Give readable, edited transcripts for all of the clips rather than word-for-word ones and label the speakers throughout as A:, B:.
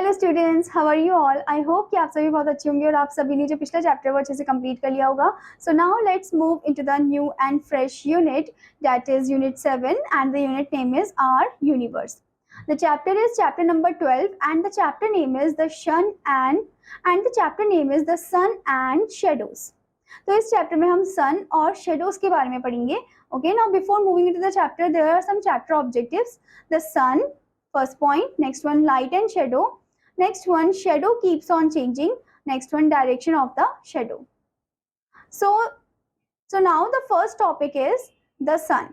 A: Hello students, how are you all. I hope कि आप सभी बहुत अच्छे होंगे और आप सभी ने जो पिछला चैप्टर वो अच्छे से कंप्लीट कर लिया होगा। So now let's move into the new and fresh unit, that is unit 7 and the unit name is our universe. The chapter is chapter number 12 and the chapter name is the sun and the chapter name is the sun and shadows. तो इस chapter में हम सन और shadows के बारे में पढ़ेंगे. Okay, now before moving into the chapter there are some chapter objectives. The sun, first point. Next one, light and shadow. Next one, shadow keeps on changing. Next one, direction of the shadow. So now the first topic is the sun.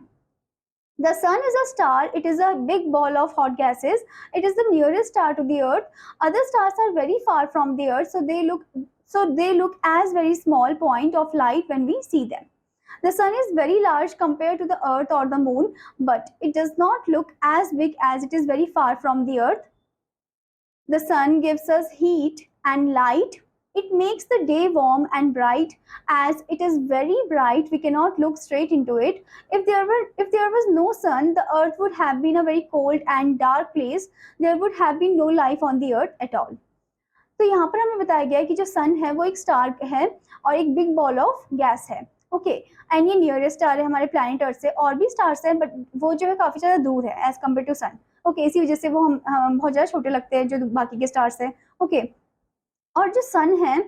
A: The sun is a star. It is a big ball of hot gases. It is the nearest star to the earth. Other stars are very far from the earth, so they look as very small point of light when we see them. The sun is very large compared to the earth or the moon, but it does not look as big as it is very far from the earth. The sun gives us heat and light. It makes the day warm and bright. As it is very bright, we cannot look straight into it. If there was no sun, the earth would have been a very cold and dark place. There would have been no life on the earth at all. तो यहाँ पर हमें बताया गया है कि जो सन है वो एक स्टार है और एक बिग बॉल ऑफ गैस है. ओके, एंड ये नियरेस्ट स्टार है हमारे प्लैनेट अर्थ से. और भी स्टार्स हैं बट वो जो है काफी ज्यादा दूर है as compare to sun. Okay, इसी वजह से वो हम बहुत ज्यादा छोटे लगते हैं जो बाकी के स्टार्स हैं. ओके, और जो सन है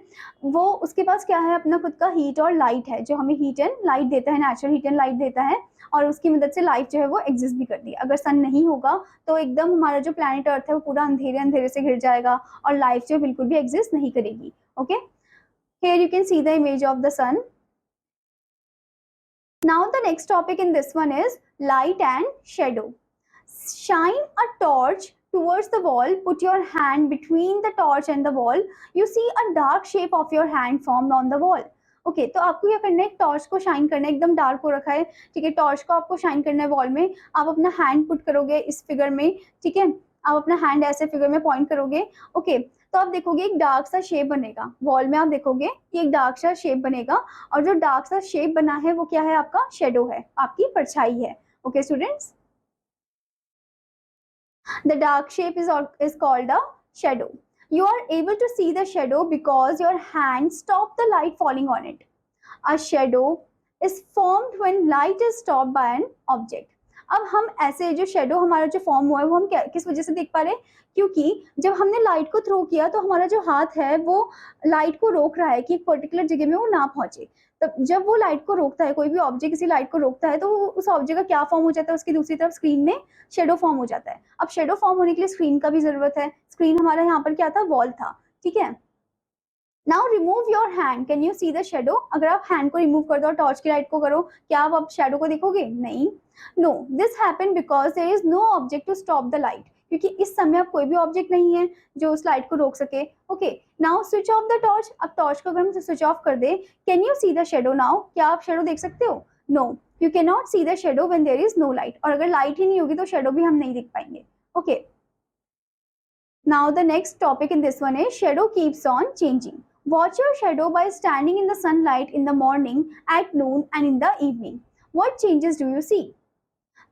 A: वो उसके पास क्या है, अपना खुद का हीट और लाइट है जो हमें हीट एंड लाइट देता है, नेचुरल हीट एंड लाइट देता है. और उसकी मदद से लाइफ जो है वो एग्जिस्ट भी करती है. अगर सन नहीं होगा तो एकदम हमारा जो प्लैनेट अर्थ है वो पूरा अंधेरे अंधेरे से घिर जाएगा और लाइफ जो बिल्कुल भी एग्जिस्ट नहीं करेगी. Okay, here you can see the image of the sun. Now the next topic in this one is light and shadow. Shine a torch towards the wall. Put your hand between the torch and the wall. You see a dark shape of your hand formed on the wall. Okay, तो आपको क्या करना है, torch को shine करना है. एकदम dark हो रखा है, ठीक है. टॉर्च को आपको शाइन करना है वॉल में. आप अपना हैंड पुट करोगे इस फिगर में, ठीक है. आप अपना हैंड ऐसे फिगर में पॉइंट करोगे. ओके, तो आप देखोगे एक डार्क सा शेप बनेगा वॉल में. आप देखोगे कि एक डार्क सा शेप बनेगा और जो डार्क सा शेप बना है वो क्या है, आपका शेडो है, आपकी परछाई है. Okay students, the dark shape is called a shadow. You are able to see the shadow because your hand stop the light falling on it. A shadow is formed when light is stopped by an object. अब हम ऐसे जो shadow हमारा जो form हुआ है वो हम किस वजह से देख पा रहे हैं, क्योंकि जब हमने लाइट को थ्रो किया तो हमारा जो हाथ है वो लाइट को रोक रहा है कि एक पर्टिकुलर जगह में वो ना पहुंचे. तब जब वो लाइट को रोकता है, कोई भी ऑब्जेक्ट किसी लाइट को रोकता है, तो उस ऑब्जेक्ट का क्या फॉर्म हो जाता है, उसकी दूसरी तरफ स्क्रीन में शेडो फॉर्म हो जाता है. अब शेडो फॉर्म होने के लिए स्क्रीन का भी जरूरत है. स्क्रीन हमारा यहाँ पर क्या था, वॉल था, ठीक है. Now remove your hand, can you see the shadow. अगर आप हैंड को रिमूव कर दो और टॉर्च की लाइट को करो, क्या आप अब शेडो को देखोगे? नहीं. No, this happen because there is no object to stop the light. क्योंकि इस समय अब कोई भी ऑब्जेक्ट नहीं है जो उस लाइट को रोक सके. Okay, now switch off the torch. अब टॉर्च को अगर हम स्विच ऑफ कर दे, can you see the shadow now. क्या आप शेडो देख सकते हो? No, you can not see the shadow when there is no light. और अगर लाइट ही नहीं होगी तो शेडो भी हम नहीं देख पाएंगे. Okay, now the next topic in this one is shadow keeps on changing. Watch your shadow by standing in the sunlight in the morning, at noon and in the evening. What changes do you see?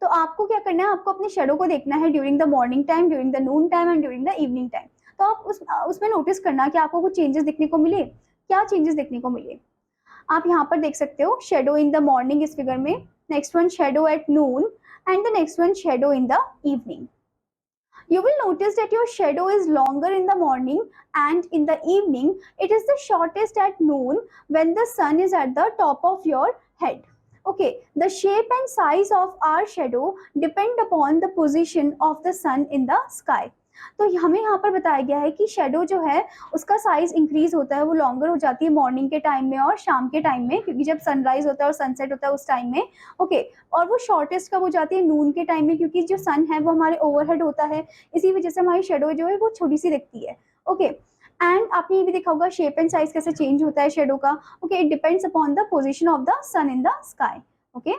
A: तो आपको क्या करना है, आपको अपने shadow को देखना है during the morning time, during the Noon time and during the evening time. तो आप उसमें नोटिस करना कि आपको कुछ चेंजेस देखने को मिले. क्या चेंजेस देखने को मिले आप यहाँ पर देख सकते हो. शेडो इन द मॉर्निंग इस फिगर में, next one shadow at noon and the next one shadow in the evening. You will notice that your shadow is longer in the morning and in the evening it is the shortest at noon when the sun is at the top of your head. Okay, the shape and size of our shadow depend upon the position of the sun in the sky. तो हमें यहाँ पर बताया गया है कि shadow जो है उसका साइज इंक्रीज होता है, वो लॉन्गर हो जाती है मॉर्निंग के टाइम में और शाम के टाइम में, क्योंकि जब सनराइज होता है और सनसेट होता है उस टाइम में. ओके, और वो शॉर्टेस्ट कब हो जाती है, नून के टाइम में, क्योंकि जो सन है वो हमारे ओवरहेड होता है. इसी वजह से हमारी शेडो जो है वो छोटी सी दिखती है. ओके, एंड आपने ये भी देखा होगा शेप एंड साइज कैसे चेंज होता है शेडो का. Okay, it depends upon the position of the sun in the sky. Okay,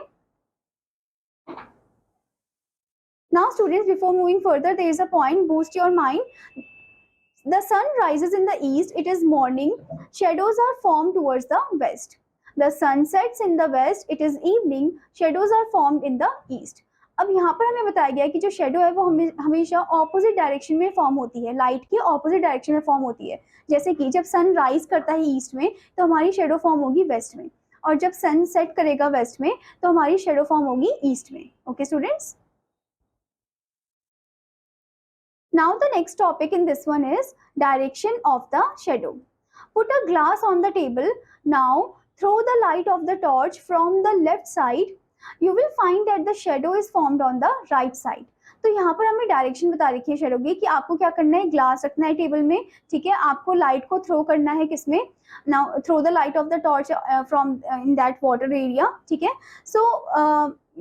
A: now students, before moving further, there is a point, boost your mind. The sun rises in the east, it is morning. Shadows are formed towards the west. The sun sets in the west, it is evening. Shadows are formed in the east. अब यहाँ पर हमें बताया गया है कि जो shadow है वो हमेशा ऑपोजिट डायरेक्शन में फॉर्म होती है, लाइट के ऑपोजिट डायरेक्शन में फॉर्म होती है। जैसे कि जब सन राइज करता है ईस्ट में तो हमारी शेडो फॉर्म होगी वेस्ट में, और जब सन सेट करेगा वेस्ट में तो हमारी शेडो फॉर्म होगी ईस्ट में। Okay students, now the next topic in this one is direction of the shadow. Put a glass on the table. Now throw the light of the torch from the left side. You will find that the shadow is formed on the right side. तो यहाँ पर हमें direction बता रखी है shadow की कि आपको क्या करना है, ग्लास रखना है टेबल में, ठीक है, आपको लाइट को थ्रो करना है किसमें, now throw the light of the torch from in that water area, ठीक है। सो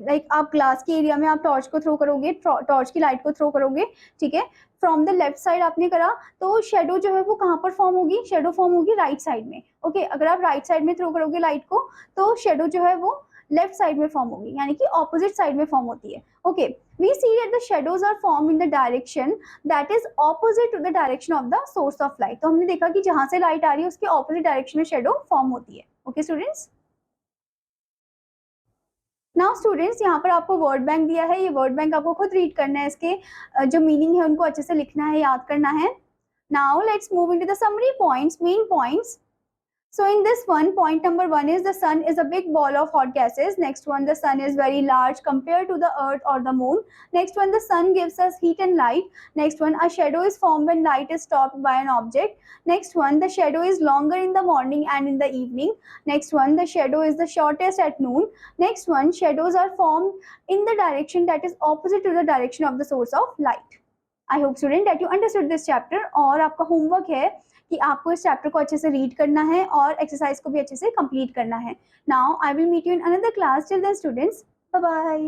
A: लाइक आप ग्लास के एरिया में आप टॉर्च को थ्रो करोगे, टॉर्च की लाइट को थ्रो करोगे, ठीक है। फ्रॉम द लेफ्ट साइड आपने करा तो शेडो जो है वो कहाँ पर फॉर्म होगी, शेडो फॉर्म होगी राइट साइड में। ओके, अगर आप राइट साइड में थ्रो करोगे लाइट को तो शेडो जो है वो लेफ्ट साइड में फॉर्म होगी, यानी कि ऑपोजिट साइड में फॉर्म होती है। Okay, we see that the shadows are form in the direction that is opposite to the direction of the source of light. तो हमने देखा कि जहां से लाइट आ रही है उसके ऑपोजिट डायरेक्शन में शेडो फॉर्म होती है। ओके स्टूडेंट्स, नाउ स्टूडेंट्स यहाँ पर आपको वर्ड बैंक दिया है, ये वर्ड बैंक आपको खुद रीड करना है, इसके जो मीनिंग है उनको अच्छे से लिखना है, याद करना है। Now let's move into the summary points, main points. So in this one, point number 1 is the sun is a big ball of hot gases. Next one, the sun is very large compared to the earth or the moon. Next one, the sun gives us heat and light. Next one, a shadow is formed when light is stopped by an object. Next one, the shadow is longer in the morning and in the evening. Next one, the shadow is the shortest at noon. Next one, shadows are formed in the direction that is opposite to the direction of the source of light. I hope student that you understood this chapter. और आपका homework है कि आपको इस chapter को अच्छे से read करना है और एक्सरसाइज को भी अच्छे से कंप्लीट करना है। Now I will meet you in another class, till then students, bye bye.